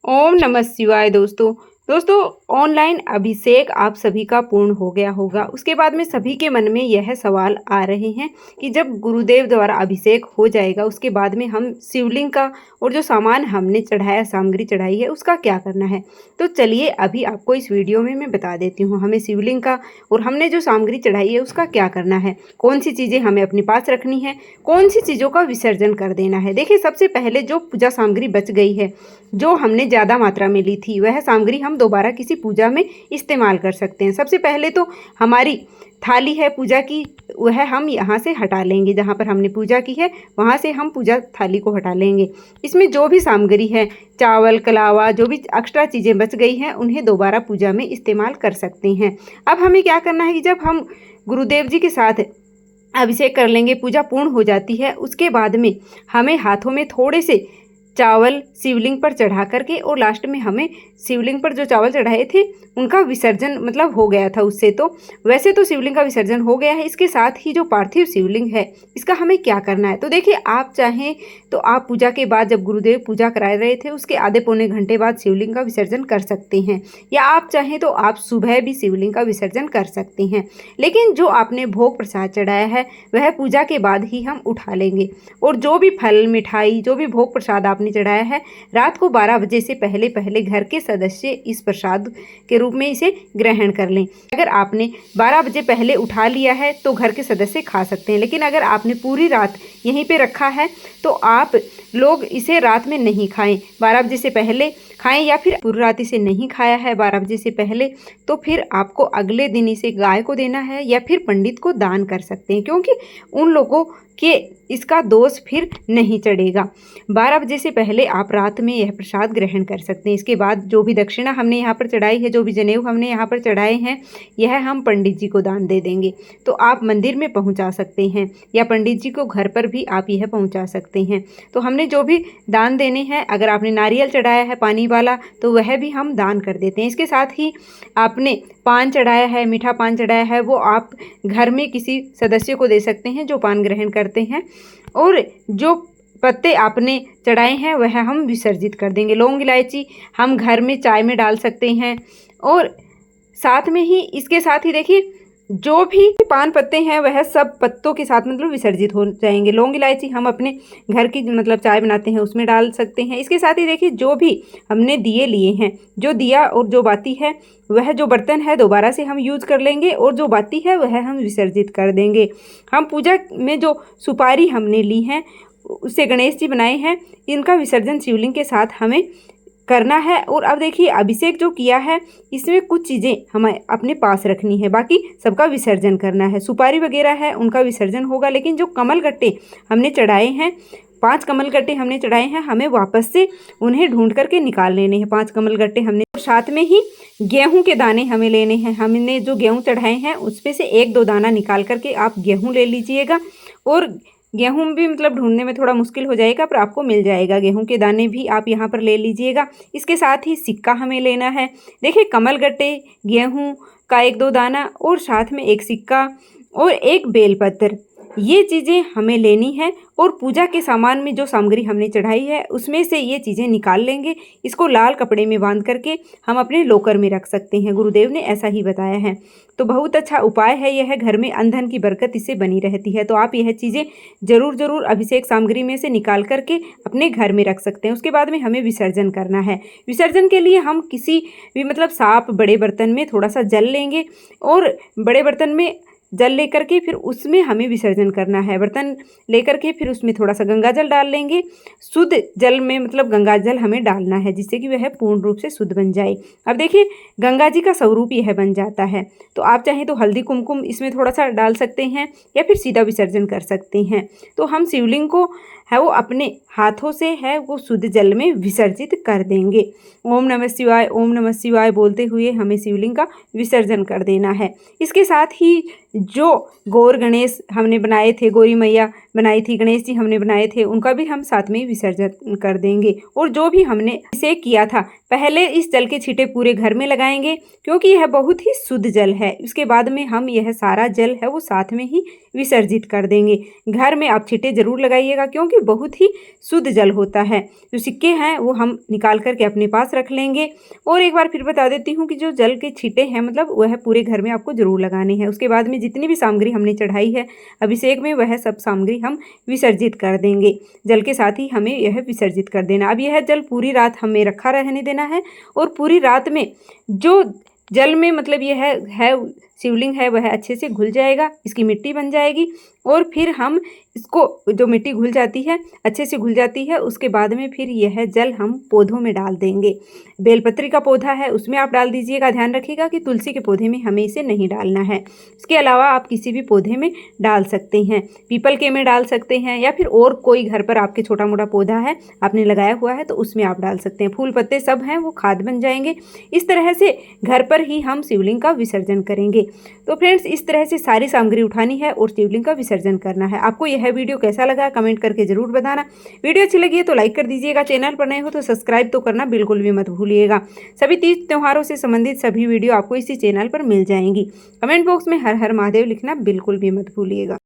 ओम नमः शिवाय। दोस्तों ऑनलाइन अभिषेक आप सभी का पूर्ण हो गया होगा। उसके बाद में सभी के मन में यह सवाल आ रहे हैं कि जब गुरुदेव द्वारा अभिषेक हो जाएगा उसके बाद में हम शिवलिंग का और जो सामान हमने चढ़ाया, सामग्री चढ़ाई है, उसका क्या करना है। तो चलिए अभी आपको इस वीडियो में मैं बता देती हूँ हमें शिवलिंग का और हमने जो सामग्री चढ़ाई है उसका क्या करना है, कौन सी चीज़ें हमें अपने पास रखनी है, कौन सी चीज़ों का विसर्जन कर देना है। देखिए, सबसे पहले जो पूजा सामग्री बच गई है, जो हमने ज़्यादा मात्रा में ली थी, वह सामग्री हम दोबारा किसी पूजा में इस्तेमाल कर सकते हैं। सबसे पहले तो हमारी थाली है पूजा की, वह हम यहाँ से हटा लेंगे। जहाँ पर हमने पूजा की है वहाँ से हम पूजा थाली को हटा लेंगे। इसमें जो भी सामग्री है, चावल, कलावा, जो भी एक्स्ट्रा चीज़ें बच गई हैं, उन्हें दोबारा पूजा में इस्तेमाल कर सकते हैं। अब हमें क्या करना है कि जब हम गुरुदेव जी के साथ अभिषेक कर लेंगे, पूजा पूर्ण हो जाती है, उसके बाद में हमें हाथों में थोड़े से चावल शिवलिंग पर चढ़ा करके और लास्ट में हमें शिवलिंग पर जो चावल चढ़ाए थे उनका विसर्जन मतलब हो गया था उससे। तो वैसे तो शिवलिंग का विसर्जन हो गया है, इसके साथ ही जो पार्थिव शिवलिंग है इसका हमें क्या करना है। तो देखिए, आप चाहें तो आप पूजा के बाद, जब गुरुदेव पूजा करा रहे थे उसके आधे पौने घंटे बाद शिवलिंग का विसर्जन कर सकते हैं, या आप चाहें तो आप सुबह भी शिवलिंग का विसर्जन कर सकते हैं। लेकिन जो आपने भोग प्रसाद चढ़ाया है वह पूजा के बाद ही हम उठा लेंगे। और जो भी फल, मिठाई, जो भी भोग प्रसाद आपने चढ़ाया है, रात को 12 बजे से पहले पहले घर के सदस्य इस प्रसाद के रूप में इसे ग्रहण कर लें। अगर आपने 12 बजे पहले उठा लिया है तो घर के सदस्य खा सकते हैं, लेकिन अगर आपने पूरी रात यहीं पे रखा है तो आप लोग इसे रात में नहीं खाएं। 12 बजे से पहले खाएं, या फिर पूरी रात इसे नहीं खाया है 12 बजे से पहले, तो फिर आपको अगले दिन इसे गाय को देना है या फिर पंडित को दान कर सकते हैं, क्योंकि उन लोगों के इसका दोष फिर नहीं चढ़ेगा। 12 बजे से पहले आप रात में यह प्रसाद ग्रहण कर सकते हैं। इसके बाद जो भी दक्षिणा हमने यहाँ पर चढ़ाई है, जो भी जनेऊ हमने यहाँ पर चढ़ाए हैं, यह हम पंडित जी को दान दे देंगे। तो आप मंदिर में पहुँचा सकते हैं या पंडित जी को घर पर भी आप यह पहुँचा सकते हैं। तो हमने जो भी दान देने हैं, अगर आपने नारियल चढ़ाया है पानी वाला तो वह भी हम दान कर देते हैं। इसके साथ ही आपने पान चढ़ाया है, मीठा पान चढ़ाया है, वो आप घर में किसी सदस्य को दे सकते हैं जो पान ग्रहण करते हैं। और जो पत्ते आपने चढ़ाए हैं वह हम विसर्जित कर देंगे। लौंग इलायची हम घर में चाय में डाल सकते हैं। और साथ में ही इसके साथ ही देखिए, जो भी पान पत्ते हैं वह सब पत्तों के साथ मतलब विसर्जित हो जाएंगे। लौंग इलायची हम अपने घर की मतलब चाय बनाते हैं उसमें डाल सकते हैं। इसके साथ ही देखिए, जो भी हमने दिए लिए हैं, जो दिया और जो बाती है, वह जो बर्तन है दोबारा से हम यूज कर लेंगे और जो बाती है वह हम विसर्जित कर देंगे। हम पूजा में जो सुपारी हमने ली है उससे गणेश जी बनाए हैं, इनका विसर्जन शिवलिंग के साथ हमें करना है। और अब देखिए, अभिषेक जो किया है इसमें कुछ चीज़ें हमें अपने पास रखनी है, बाकी सबका विसर्जन करना है। सुपारी वगैरह है उनका विसर्जन होगा, लेकिन जो कमल गट्टे हमने चढ़ाए हैं, 5 कमल गट्टे हमने चढ़ाए हैं, हमें वापस से उन्हें ढूंढ करके निकाल लेने हैं। 5 कमल गट्टे हमने, साथ में ही गेहूं के दाने हमें लेने हैं। हमने जो गेहूं चढ़ाए हैं उसमें से 1-2 दाना निकाल करके आप गेहूं ले लीजिएगा। और गेहूं भी मतलब ढूंढने में थोड़ा मुश्किल हो जाएगा, पर आपको मिल जाएगा। गेहूं के दाने भी आप यहाँ पर ले लीजिएगा। इसके साथ ही सिक्का हमें लेना है। देखिए, कमल गट्टे, गेहूं का 1-2 दाना और साथ में एक सिक्का और एक बेलपत्र, ये चीज़ें हमें लेनी है। और पूजा के सामान में जो सामग्री हमने चढ़ाई है उसमें से ये चीज़ें निकाल लेंगे। इसको लाल कपड़े में बांध करके हम अपने लॉकर में रख सकते हैं। गुरुदेव ने ऐसा ही बताया है। तो बहुत अच्छा उपाय है यह, घर में अनधन की बरकत इससे बनी रहती है। तो आप यह चीज़ें ज़रूर अभिषेक सामग्री में से निकाल करके अपने घर में रख सकते हैं। उसके बाद में हमें विसर्जन करना है। विसर्जन के लिए हम किसी भी मतलब साफ बड़े बर्तन में थोड़ा सा जल लेंगे और बड़े बर्तन में जल लेकर के फिर उसमें हमें विसर्जन करना है। बर्तन लेकर के फिर उसमें थोड़ा सा गंगा जल डाल लेंगे। शुद्ध जल में मतलब गंगा जल हमें डालना है, जिससे कि वह पूर्ण रूप से शुद्ध बन जाए। अब देखिए, गंगा जी का स्वरूप यह बन जाता है। तो आप चाहें तो हल्दी कुमकुम इसमें थोड़ा सा डाल सकते हैं या फिर सीधा विसर्जन कर सकते हैं। तो हम शिवलिंग को है वो अपने हाथों से है वो शुद्ध जल में विसर्जित कर देंगे। ओम नमः शिवाय, ओम नमः शिवाय बोलते हुए हमें शिवलिंग का विसर्जन कर देना है। इसके साथ ही जो गौर गणेश हमने बनाए थे, गौरी मैया बनाई थी, गणेश जी हमने बनाए थे, उनका भी हम साथ में विसर्जन कर देंगे। और जो भी हमने इसे किया था, पहले इस जल के छींटे पूरे घर में लगाएंगे, क्योंकि यह बहुत ही शुद्ध जल है। इसके बाद में हम यह सारा जल है वो साथ में ही विसर्जित कर देंगे। घर में आप छींटे ज़रूर लगाइएगा क्योंकि बहुत ही शुद्ध जल होता है। जो सिक्के हैं वो हम निकाल कर के अपने पास रख लेंगे। और एक बार फिर बता देती हूँ कि जो जल के छींटे हैं मतलब वह पूरे घर में आपको ज़रूर लगाने हैं। उसके बाद में जितनी भी सामग्री हमने चढ़ाई है अभिषेक में वह सब सामग्री हम विसर्जित कर देंगे। जल के साथ ही हमें यह विसर्जित कर देना। अब यह जल पूरी रात हमें रखा रहने देना है और पूरी रात में जो जल में मतलब ये है शिवलिंग है वह अच्छे से घुल जाएगा, इसकी मिट्टी बन जाएगी और फिर हम इसको जो मिट्टी घुल जाती है अच्छे से घुल जाती है उसके बाद में फिर यह जल हम पौधों में डाल देंगे। बेलपत्री का पौधा है उसमें आप डाल दीजिएगा। ध्यान रखिएगा कि तुलसी के पौधे में हमें इसे नहीं डालना है। इसके अलावा आप किसी भी पौधे में डाल सकते हैं, पीपल के में डाल सकते हैं या फिर और कोई घर पर आपके छोटा मोटा पौधा है आपने लगाया हुआ है तो उसमें आप डाल सकते हैं। फूल पत्ते सब हैं वो खाद बन जाएंगे। इस तरह से घर पर ही हम शिवलिंग का विसर्जन करेंगे। तो फ्रेंड्स इस तरह से सारी सामग्री उठानी है और शिवलिंग का विसर्जन करना है। आपको यह वीडियो कैसा लगा कमेंट करके जरूर बताना। वीडियो अच्छी लगी है तो लाइक कर दीजिएगा, चैनल पर नए हो तो सब्सक्राइब तो करना बिल्कुल भी मत भूलिएगा। सभी तीज त्योहारों से संबंधित सभी वीडियो आपको इसी चैनल पर मिल जाएंगी। कमेंट बॉक्स में हर हर महादेव लिखना बिल्कुल भी मत भूलिएगा।